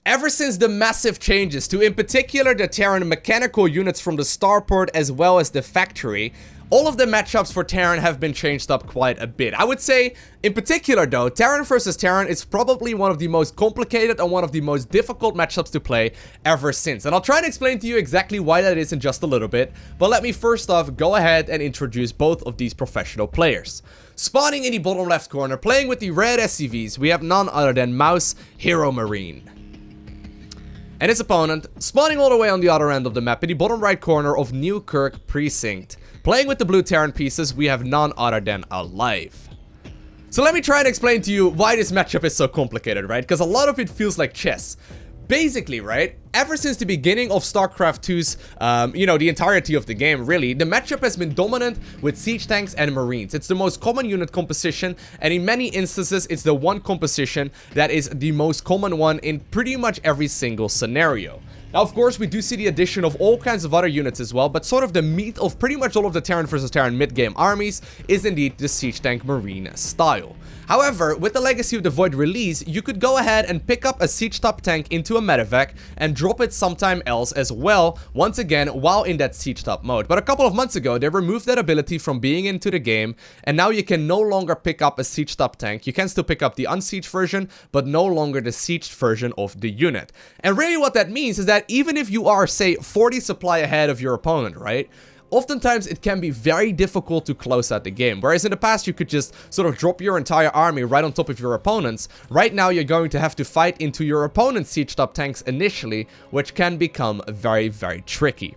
Ever since the massive changes to, in particular, the Terran mechanical units from the starport as well as the factory, all of the matchups for Terran have been changed up quite a bit. I would say, in particular though, Terran versus Terran is probably one of the most complicated and one of the most difficult matchups to play ever since. And I'll try to explain to you exactly why that is in just a little bit, but let me first off go ahead and introduce both of these professional players. Spawning in the bottom left corner, playing with the red SCVs, we have none other than Mouse HeroMarine. And his opponent, spawning all the way on the other end of the map in the bottom right corner of Newkirk Precinct. Playing with the blue Terran pieces, we have none other than Alive. So let me try and explain to you why this matchup is so complicated, right? Because a lot of it feels like chess. Basically, right, ever since the beginning of StarCraft 2's, the entirety of the game, really, the matchup has been dominant with siege tanks and marines. It's the most common unit composition, and in many instances, it's the one composition that is the most common one in pretty much every single scenario. Now, of course, we do see the addition of all kinds of other units as well, but sort of the meat of pretty much all of the Terran versus Terran mid-game armies is indeed the siege tank marine style. However, with the Legacy of the Void release, you could go ahead and pick up a siege top tank into a medevac and drop it sometime else as well, once again, while in that siege top mode. But a couple of months ago, they removed that ability from being into the game, and now you can no longer pick up a siege top tank. You can still pick up the unsieged version, but no longer the sieged version of the unit. And really what that means is that even if you are, say, 40 supply ahead of your opponent, right? Oftentimes, it can be very difficult to close out the game. Whereas in the past, you could just sort of drop your entire army right on top of your opponents. Right now, you're going to have to fight into your opponent's sieged up tanks initially, which can become very, very tricky.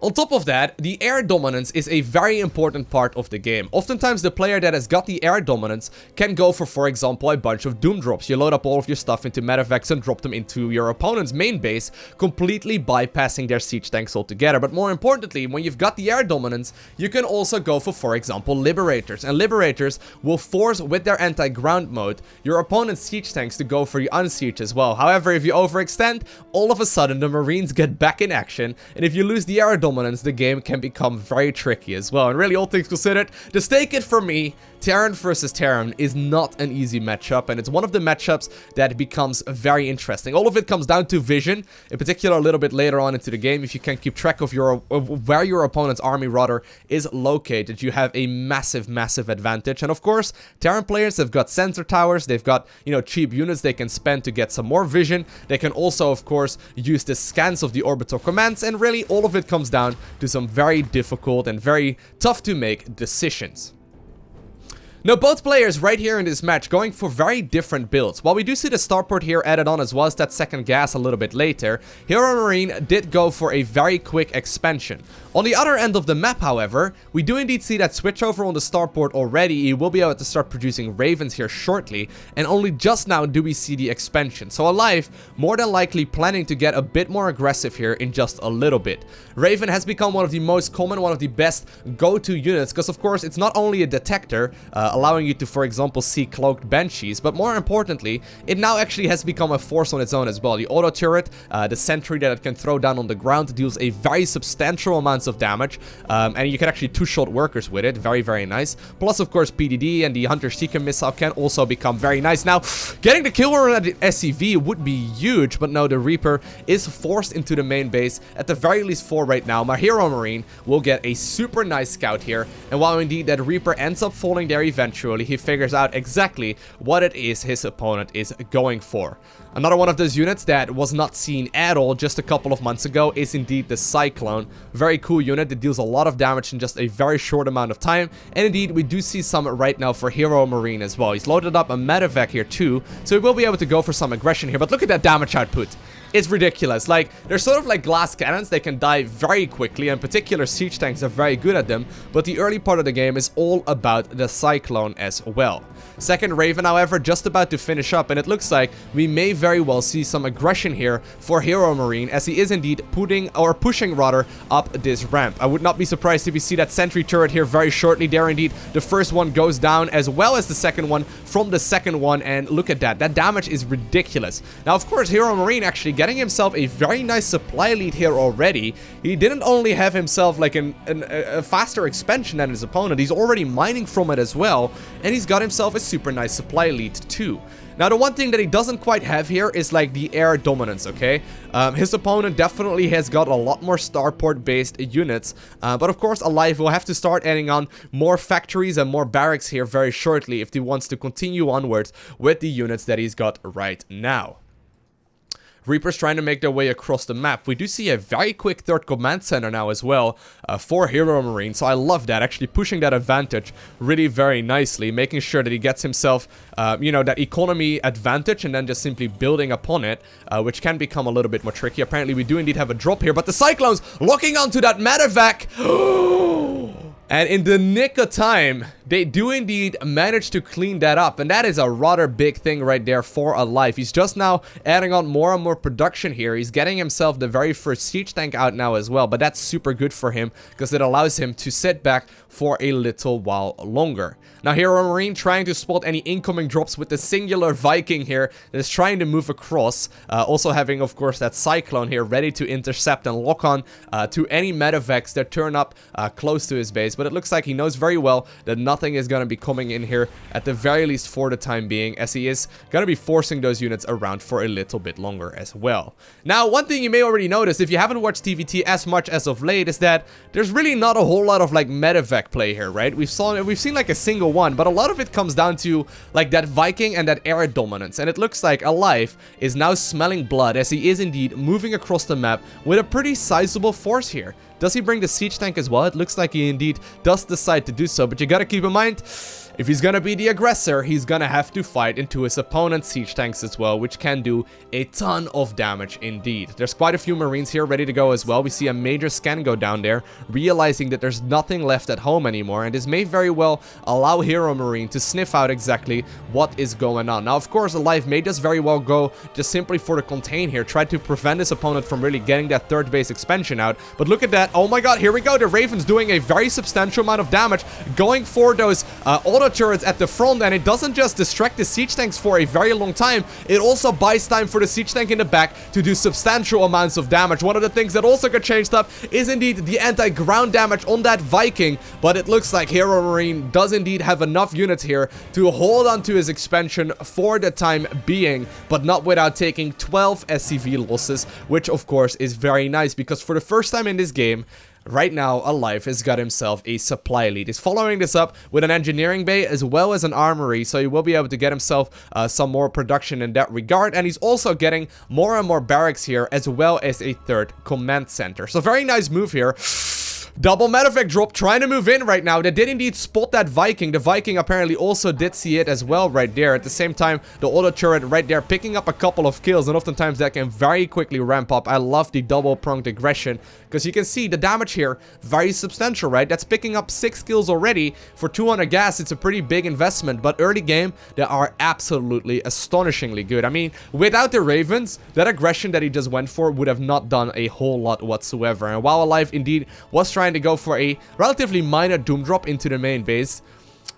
On top of that, the air dominance is a very important part of the game. Oftentimes, the player that has got the air dominance can go for example, a bunch of doom drops. You load up all of your stuff into medevacs and drop them into your opponent's main base, completely bypassing their siege tanks altogether. But more importantly, when you've got the air dominance, you can also go for example, liberators. And liberators will force, with their anti-ground mode, your opponent's siege tanks to go for the unsiege as well. However, if you overextend, all of a sudden, the marines get back in action, and if you lose the air dominance, the game can become very tricky as well. And really, all things considered, just take it from me, Terran versus Terran is not an easy matchup, and it's one of the matchups that becomes very interesting. All of it comes down to vision, in particular a little bit later on into the game. If you can keep track of where your opponent's army rather is located, you have a massive advantage. And of course, Terran players have got sensor towers, they've got, cheap units they can spend to get some more vision. They can also, of course, use the scans of the orbital commands, and really all of it comes down to some very difficult and very tough to make decisions. Now, both players right here in this match going for very different builds. While we do see the starport here added on as well as that second gas a little bit later, HeroMarine did go for a very quick expansion. On the other end of the map, however, we do indeed see that switch over on the starport already. You will be able to start producing ravens here shortly, and only just now do we see the expansion. So Alive, more than likely planning to get a bit more aggressive here in just a little bit. Raven has become one of the most common, one of the best go-to units, because of course it's not only a detector, allowing you to, for example, see cloaked banshees, but more importantly, it now actually has become a force on its own as well. The auto turret, the sentry that it can throw down on the ground, deals a very substantial amounts of damage, and you can actually two-shot workers with it. Very, very nice. Plus, of course, PDD and the Hunter Seeker missile can also become very nice. Now, getting the kill on the SCV would be huge, but no, the Reaper is forced into the main base, at the very least 4 right now. My HeroMarine will get a super nice scout here, and while indeed that Reaper ends up falling there eventually, he figures out exactly what it is his opponent is going for. Another one of those units that was not seen at all just a couple of months ago is indeed the Cyclone. Very cool unit that deals a lot of damage in just a very short amount of time. And indeed, we do see some right now for HeroMarine as well. He's loaded up a medevac here too, so he will be able to go for some aggression here. But look at that damage output. It's ridiculous. Like, they're sort of like glass cannons. They can die very quickly, and particular siege tanks are very good at them. But the early part of the game is all about the Cyclone as well. Second Raven, however, just about to finish up, and it looks like we may very well see some aggression here for HeroMarine, as he is indeed pushing rather up this ramp. I would not be surprised if we see that sentry turret here very shortly. There indeed, the first one goes down, as well as the second one from the second one, and look at that. That damage is ridiculous. Now, of course, HeroMarine actually gets getting himself a very nice supply lead here already. He didn't only have himself like a faster expansion than his opponent, he's already mining from it as well, and he's got himself a super nice supply lead too. Now, the one thing that he doesn't quite have here is like the air dominance, okay? His opponent definitely has got a lot more starport-based units, but of course, Alive will have to start adding on more factories and more barracks here very shortly if he wants to continue onwards with the units that he's got right now. Reapers trying to make their way across the map. We do see a very quick third command center now as well for HeroMarine, so I love that, actually pushing that advantage really very nicely, making sure that he gets himself, you know, that economy advantage and then just simply building upon it, which can become a little bit more tricky. Apparently, we do indeed have a drop here, but the Cyclones locking onto that medevac. And in the nick of time, they do indeed manage to clean that up. And that is a rather big thing right there for Alive. He's just now adding on more and more production here. He's getting himself the very first siege tank out now as well. But that's super good for him because it allows him to sit back for a little while longer. Now, HeroMarine trying to spot any incoming drops with the singular Viking here that is trying to move across. Also having, of course, that Cyclone here ready to intercept and lock on to any medevacs that turn up close to his base. But it looks like he knows very well that nothing is going to be coming in here at the very least for the time being, as he is going to be forcing those units around for a little bit longer as well. Now, one thing you may already notice if you haven't watched TVT as much as of late is that there's really not a whole lot of like medevac play here, right? We've seen like a single one, but a lot of it comes down to like that Viking and that air dominance, and it looks like Alive is now smelling blood as he is indeed moving across the map with a pretty sizable force here. Does he bring the siege tank as well? It looks like he indeed does decide to do so, but you gotta keep in mind, if he's gonna be the aggressor, he's gonna have to fight into his opponent's siege tanks as well, which can do a ton of damage indeed. There's quite a few Marines here ready to go as well. We see a major scan go down there, realizing that there's nothing left at home anymore, and this may very well allow HeroMarine to sniff out exactly what is going on. Now, of course, Alive may just very well go just simply for the contain here, try to prevent his opponent from really getting that third base expansion out, but look at that. Oh my god, here we go. The Raven's doing a very substantial amount of damage, going for those auto turrets at the front, and it doesn't just distract the siege tanks for a very long time, it also buys time for the siege tank in the back to do substantial amounts of damage. One of the things that also got changed up is indeed the anti-ground damage on that Viking, but it looks like HeroMarine does indeed have enough units here to hold on to his expansion for the time being, but not without taking 12 SCV losses, which of course is very nice, because for the first time in this game, right now, Alive has got himself a supply lead. He's following this up with an engineering bay as well as an armory, so he will be able to get himself some more production in that regard. And he's also getting more and more barracks here as well as a third command center. So very nice move here. Double medevac drop, trying to move in right now. They did indeed spot that Viking. The Viking apparently also did see it as well right there. At the same time, the auto turret right there picking up a couple of kills, and oftentimes that can very quickly ramp up. I love the double pronged aggression because you can see the damage here, very substantial, right? That's picking up 6 kills already for 200 gas. It's a pretty big investment, but early game, they are absolutely astonishingly good. I mean, without the Ravens, that aggression that he just went for would have not done a whole lot whatsoever. And while Alive indeed was trying to go for a relatively minor doom drop into the main base,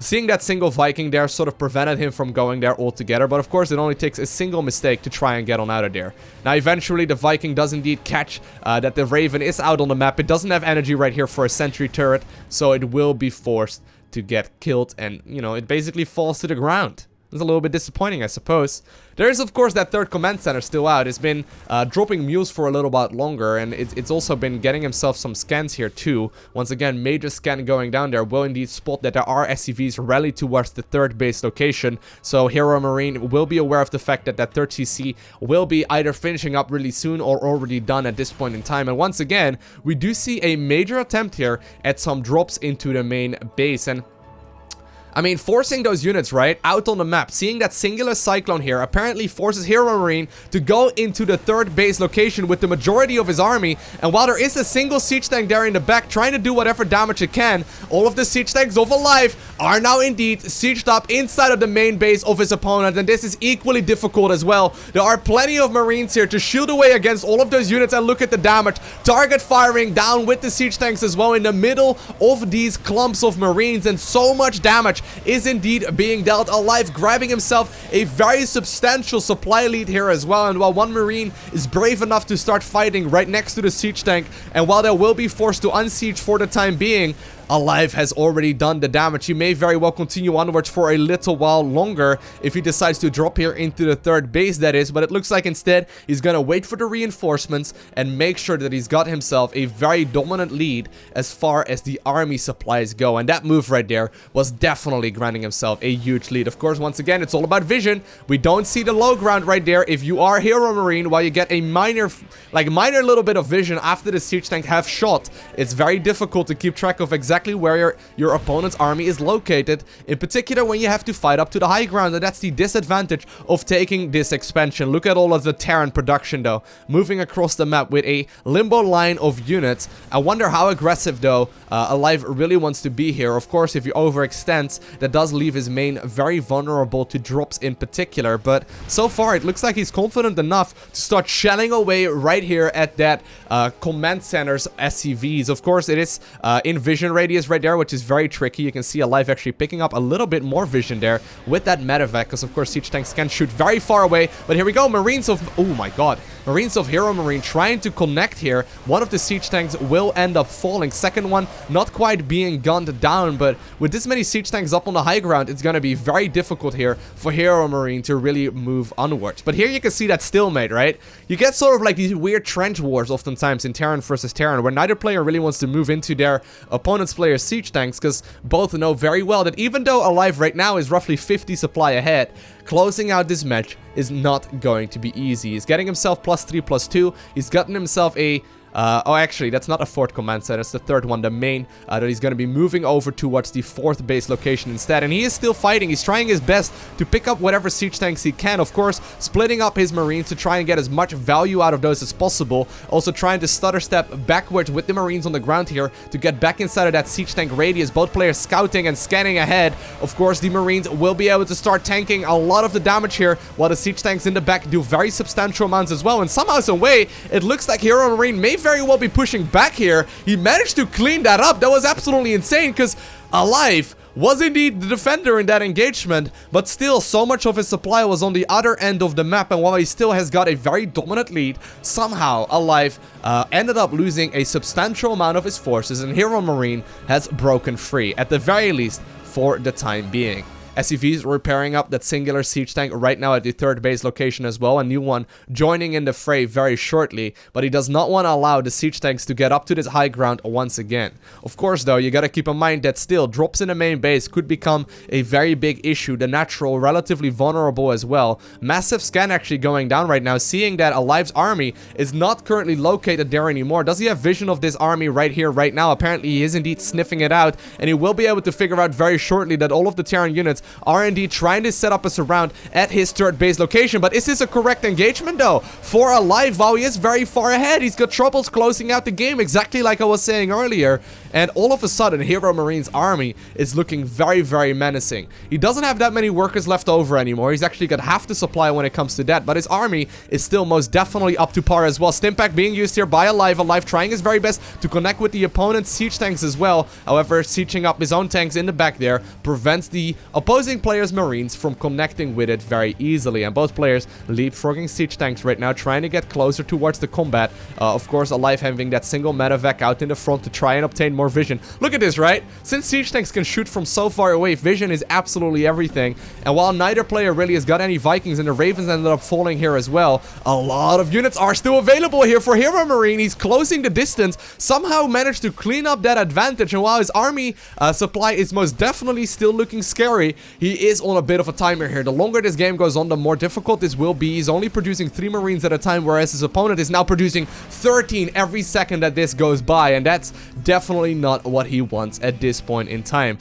seeing that single Viking there sort of prevented him from going there altogether. But of course, it only takes a single mistake to try and get on out of there. Now, eventually, the Viking does indeed catch that the Raven is out on the map. It doesn't have energy right here for a sentry turret, so it will be forced to get killed. And, you know, it basically falls to the ground. It's a little bit disappointing, I suppose. There is, of course, that third command center still out. It's been dropping mules for a little bit longer, and it's also been getting himself some scans here, too. Once again, major scan going down there will indeed spot that there are SCVs rallied towards the third base location. So HeroMarine will be aware of the fact that that third CC will be either finishing up really soon or already done at this point in time. And once again, we do see a major attempt here at some drops into the main base. And I mean, forcing those units, right, out on the map, seeing that singular Cyclone here apparently forces HeroMarine to go into the third base location with the majority of his army. And while there is a single siege tank there in the back trying to do whatever damage it can, all of the siege tanks of Alive are now indeed sieged up inside of the main base of his opponent. And this is equally difficult as well. There are plenty of Marines here to shield away against all of those units, and look at the damage. Target firing down with the siege tanks as well in the middle of these clumps of Marines, and so much damage is indeed being dealt. Alive grabbing himself a very substantial supply lead here as well, and while one Marine is brave enough to start fighting right next to the siege tank, and while they will be forced to unsiege for the time being, Alive has already done the damage. He may very well continue onwards for a little while longer if he decides to drop here into the third base, that is, but it looks like instead he's gonna wait for the reinforcements and make sure that he's got himself a very dominant lead as far as the army supplies go, and that move right there was definitely granting himself a huge lead. Of course, once again, it's all about vision. We don't see the low ground right there. If you are HeroMarine, while you get a minor little bit of vision after the siege tank have shot, it's very difficult to keep track of exactly where your opponent's army is located, in particular when you have to fight up to the high ground, and that's the disadvantage of taking this expansion. Look at all of the Terran production though, moving across the map with a limbo line of units. I wonder how aggressive though Alive really wants to be here. Of course, if he overextends, that does leave his main very vulnerable to drops in particular, but so far it looks like he's confident enough to start shelling away right here at that command center's SCVs. Of course, it is in vision radius right there, which is very tricky. You can see Alive actually picking up a little bit more vision there with that medevac, because of course siege tanks can shoot very far away. But here we go, Marines of, oh my god, Marines of HeroMarine trying to connect here. One of the siege tanks will end up falling. Second one not quite being gunned down, but with this many siege tanks up on the high ground, it's gonna be very difficult here for HeroMarine to really move onwards. But here you can see that stalemate, right? You get sort of like these weird trench wars oftentimes in Terran versus Terran, where neither player really wants to move into their opponent's player's siege tanks, because both know very well that even though Alive right now is roughly 50 supply ahead, closing out this match is not going to be easy. He's getting himself +3/+2. He's gotten himself a oh, actually, that's not a fourth command center. It's the third one, the main, that he's going to be moving over towards the fourth base location instead. And he is still fighting. He's trying his best to pick up whatever siege tanks he can. Of course, splitting up his Marines to try and get as much value out of those as possible. Also trying to stutter step backwards with the Marines on the ground here to get back inside of that siege tank radius. Both players scouting and scanning ahead. Of course, the Marines will be able to start tanking a lot of the damage here, while the siege tanks in the back do very substantial amounts as well. And somehow, some way, it looks like HeroMarine may very well be pushing back here. He managed to clean that up. That was absolutely insane, because Alive was indeed the defender in that engagement, but still so much of his supply was on the other end of the map, and while he still has got a very dominant lead, somehow Alive ended up losing a substantial amount of his forces, and HeroMarine has broken free, at the very least for the time being. SCVs repairing up that singular siege tank right now at the third base location as well. A new one joining in the fray very shortly, but he does not want to allow the siege tanks to get up to this high ground once again. Of course, though, you gotta keep in mind that still drops in the main base could become a very big issue. The natural, relatively vulnerable as well. Massive scan actually going down right now, seeing that Alive's army is not currently located there anymore. Does he have vision of this army right here, right now? Apparently, he is indeed sniffing it out, and he will be able to figure out very shortly that all of the Terran units are indeed trying to set up a surround at his third base location. But is this a correct engagement though for Alive? While he is very far ahead, he's got troubles closing out the game, exactly like I was saying earlier. And all of a sudden, HeroMarine's army is looking very, very menacing. He doesn't have that many workers left over anymore. He's actually got half the supply when it comes to that, but his army is still most definitely up to par as well. Stimpack being used here by Alive. Alive trying his very best to connect with the opponent's siege tanks as well. However, sieging up his own tanks in the back there prevents the opposing players' Marines from connecting with it very easily. And both players leapfrogging siege tanks right now, trying to get closer towards the combat. Of course, Alive having that single medevac out in the front to try and obtain more vision. Look at this, right? Since siege tanks can shoot from so far away, vision is absolutely everything. And while neither player really has got any Vikings, and the Ravens ended up falling here as well, a lot of units are still available here for HeroMarine. He's closing the distance, somehow managed to clean up that advantage, and while his army supply is most definitely still looking scary, he is on a bit of a timer here. The longer this game goes on, the more difficult this will be. He's only producing 3 Marines at a time, whereas his opponent is now producing 13 every second that this goes by, and that's definitely not what he wants at this point in time.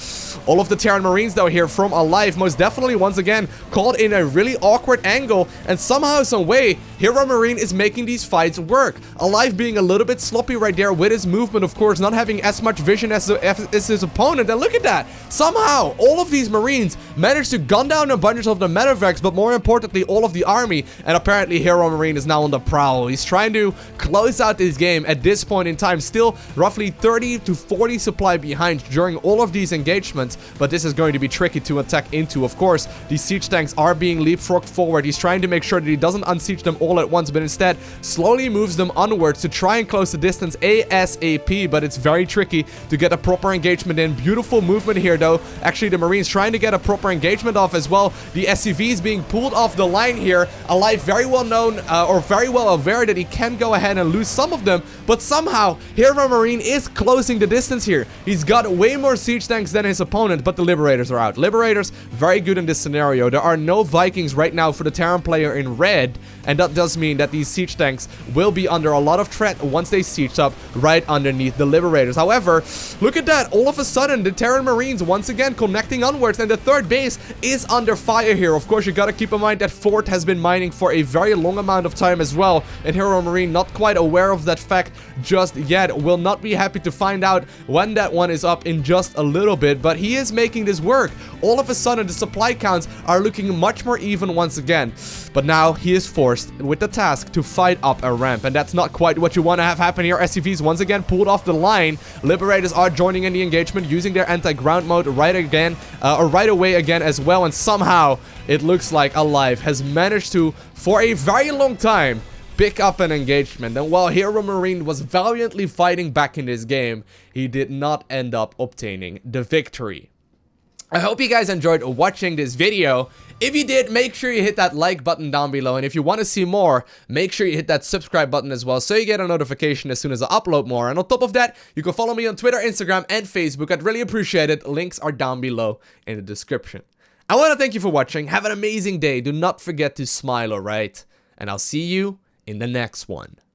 All of the Terran Marines though here from Alive most definitely once again caught in a really awkward angle, and somehow, some way, HeroMarine is making these fights work. Alive being a little bit sloppy right there with his movement, of course, not having as much vision as his opponent. And look at that. Somehow, all of these Marines managed to gun down a bunch of the medevacs, but more importantly, all of the army. And apparently, HeroMarine is now on the prowl. He's trying to close out this game at this point in time. Still roughly 30 to 40 supply behind during all of these engagements. But this is going to be tricky to attack into. Of course, these siege tanks are being leapfrogged forward. He's trying to make sure that he doesn't unsiege them all at once, but instead slowly moves them onwards to try and close the distance ASAP. But it's very tricky to get a proper engagement in. Beautiful movement here, though. Actually, the Marines trying to get a proper engagement off as well. The SCV is being pulled off the line here. Alive very well known, or very well aware that he can go ahead and lose some of them, but somehow HeroMarine is closing the distance here. He's got way more siege tanks than his opponent, but the Liberators are out. Liberators, very good in this scenario. There are no Vikings right now for the Terran player in red, and that does mean that these siege tanks will be under a lot of threat once they siege up right underneath the Liberators. However, look at that. All of a sudden, the Terran Marines once again connecting onwards, and the third base is under fire here. Of course, you gotta keep in mind that Fort has been mining for a very long amount of time as well, and HeroMarine not quite aware of that fact just yet. Will not be happy to find out when that one is up in just a little bit, but he is making this work. All of a sudden, the supply counts are looking much more even once again, but now he is forced with the task to fight up a ramp, and that's not quite what you want to have happen here. SCVs once again pulled off the line. Liberators are joining in the engagement using their anti-ground mode right away again as well, and somehow it looks like Alive has managed to, for a very long time, pick up an engagement. And while HeroMarine was valiantly fighting back in this game, he did not end up obtaining the victory. I hope you guys enjoyed watching this video. If you did, make sure you hit that like button down below, and if you want to see more, make sure you hit that subscribe button as well so you get a notification as soon as I upload more. And on top of that, you can follow me on Twitter, Instagram, and Facebook. I'd really appreciate it. Links are down below in the description. I want to thank you for watching. Have an amazing day. Do not forget to smile, alright? And I'll see you in the next one.